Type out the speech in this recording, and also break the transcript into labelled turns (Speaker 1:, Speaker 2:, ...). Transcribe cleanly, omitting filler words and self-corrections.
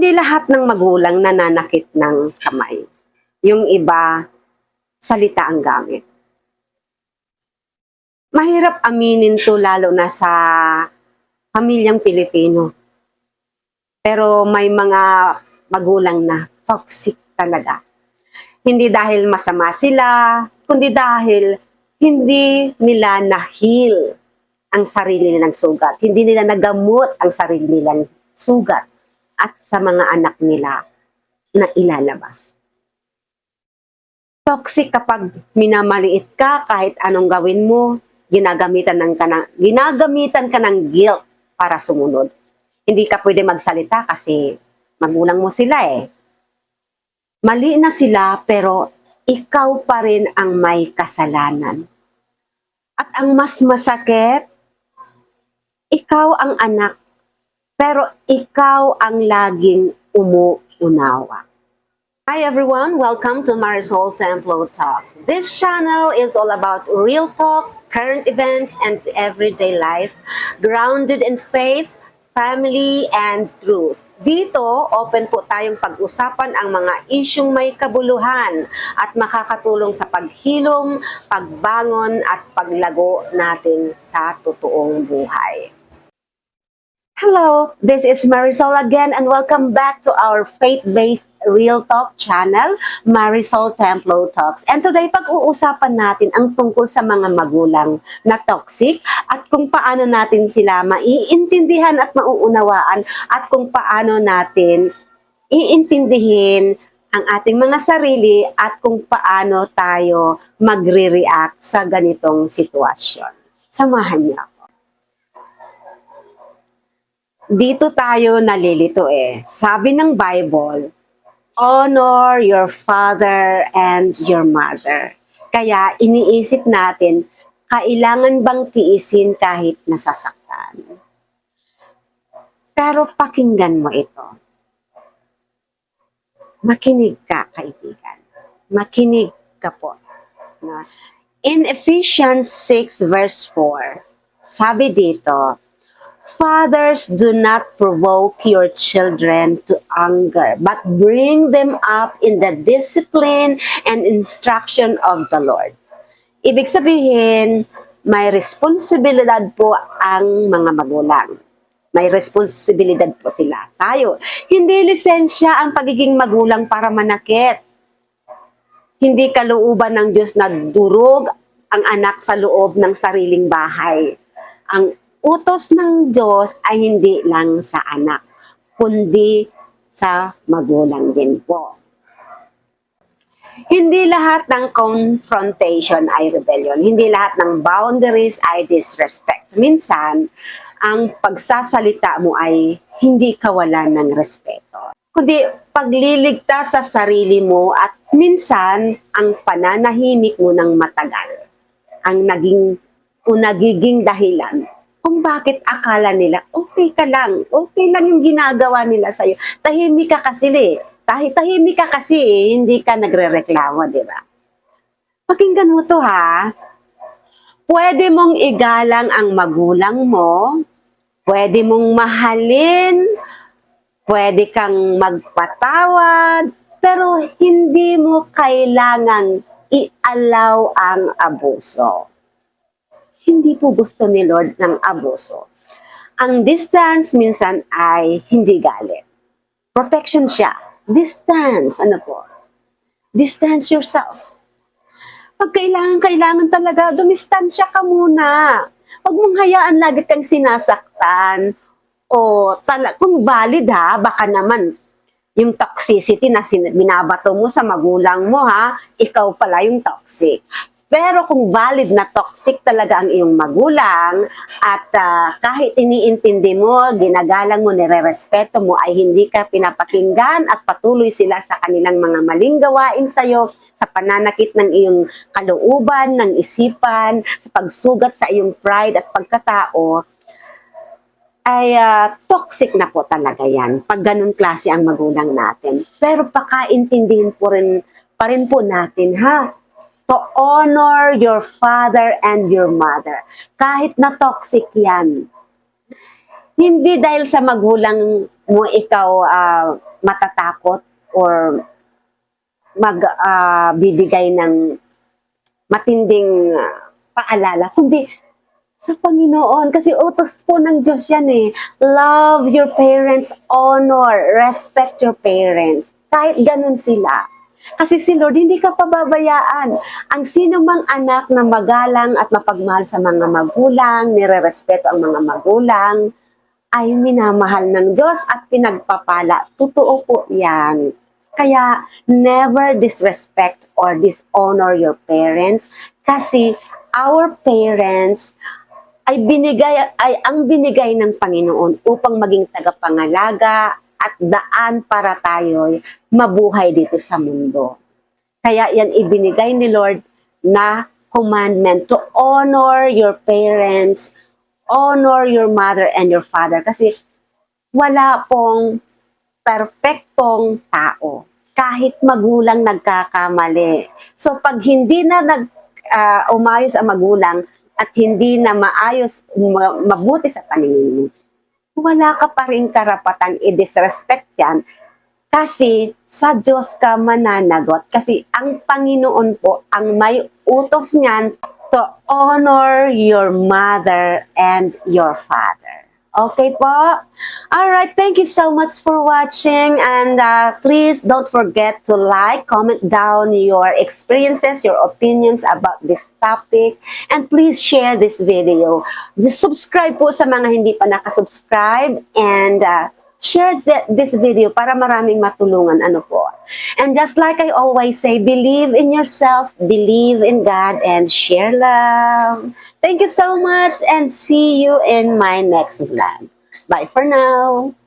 Speaker 1: Hindi lahat ng magulang nananakit ng kamay. Yung iba, salita ang gamit. Mahirap aminin to lalo na sa pamilyang Pilipino. Pero may mga magulang na toxic talaga. Hindi dahil masama sila, kundi dahil hindi nila na-heal ang sarili nilang sugat. Hindi nila nagamot ang sarili nilang sugat at sa mga anak nila na ilalabas. Toxic kapag minamaliit ka, kahit anong gawin mo, ginagamitan ka ng guilt para sumunod. Hindi ka pwede magsalita kasi magulang mo sila eh. Mali na sila pero ikaw pa rin ang may kasalanan. At ang mas masakit, ikaw ang anak, pero ikaw ang laging umuunawa. Hi everyone, welcome to Marisol Templo Talks. This channel is all about real talk, current events, and everyday life, grounded in faith, family, and truth. Dito, open po tayong pag-usapan ang mga isyung may kabuluhan at makakatulong sa paghilom, pagbangon, at paglago natin sa totoong buhay. Hello, this is Marisol again and welcome back to our faith-based Real Talk channel, Marisol Templo Talks. And today, pag-uusapan natin ang tungkol sa mga magulang na toxic at kung paano natin sila maiintindihan at mauunawaan at kung paano natin iintindihin ang ating mga sarili at kung paano tayo magre-react sa ganitong sitwasyon. Samahan niyo ako. Dito tayo nalilito eh. Sabi ng Bible, honor your father and your mother. Kaya iniisip natin, kailangan bang tiisin kahit nasasaktan? Pero pakinggan mo ito. Makinig ka, kaibigan. Makinig ka po. In Ephesians 6 verse 4, sabi dito, fathers, do not provoke your children to anger, but bring them up in the discipline and instruction of the Lord. Ibig sabihin, may responsibilidad po ang mga magulang. May responsibilidad po sila. Tayo, hindi lisensya ang pagiging magulang para manakit. Hindi kalooban ng Diyos na durog ang anak sa loob ng sariling bahay. Ang utos ng Diyos ay hindi lang sa anak, kundi sa magulang din po. Hindi lahat ng confrontation ay rebellion. Hindi lahat ng boundaries ay disrespect. Minsan, ang pagsasalita mo ay hindi kawalan ng respeto, kundi pagliligtas sa sarili mo at minsan ang pananahimik mo ng matagal ang nagiging dahilan kung bakit akala nila, okay lang yung ginagawa nila sa'yo. Tahimik ka kasi tahimik ka kasi hindi ka nagre-reklamo, di ba? Pakinggan mo to ha. Pwede mong igalang ang magulang mo, pwede mong mahalin, pwede kang magpatawad, pero hindi mo kailangang i-allow ang abuso. Hindi po gusto ni Lord ng abuso. Ang distance minsan ay hindi galit. Protection siya. Distance, ano po? Distance yourself. Pag kailangan talaga, dumistansya ka muna. Huwag mong hayaan lagi kang sinasaktan. O kung valid ha, baka naman yung toxicity na binabato mo sa magulang mo ha, ikaw pala yung toxic. Pero kung valid na toxic talaga ang iyong magulang at kahit iniintindi mo, ginagalang mo, nirerespeto mo, ay hindi ka pinapakinggan at patuloy sila sa kanilang mga maling gawain sa'yo, sa pananakit ng iyong kalooban, ng isipan, sa pagsugat sa iyong pride at pagkatao, ay toxic na po talaga yan pag ganun klase ang magulang natin. Pero pakaintindihin pa rin po natin ha, to honor your father and your mother. Kahit na toxic yan. Hindi dahil sa magulang mo ikaw matatakot or bibigay ng matinding paalala, kundi sa Panginoon. Kasi utos po ng Diyos yan eh. Love your parents, honor, respect your parents. Kahit ganun sila. Kasi si Lord, hindi ka pababayaan. Ang sino mang anak na magalang at mapagmahal sa mga magulang, nire-respeto ang mga magulang, ay minamahal ng Diyos at pinagpapala. Totoo po yan. Kaya never disrespect or dishonor your parents kasi our parents ay ang binigay ng Panginoon upang maging tagapangalaga at daan para tayo'y mabuhay dito sa mundo. Kaya yan ibinigay ni Lord na commandment to honor your parents, honor your mother and your father. Kasi wala pong perpektong tao. Kahit magulang nagkakamali. So pag hindi na umayos ang magulang at hindi na mabuti sa paningin mo, wala ka pa rin karapatang i-disrespect yan kasi sa Diyos ka mananagot. Kasi ang Panginoon po, ang may utos niyan to honor your mother and your father. Okay po? Alright, thank you so much for watching and please don't forget to like, comment down your experiences, your opinions about this topic and please share this video. Just subscribe po sa mga hindi pa nakasubscribe and share this video para maraming matulungan. Ano po? And just like I always say, believe in yourself, believe in God, and share love. Thank you so much and see you in my next vlog. Bye for now.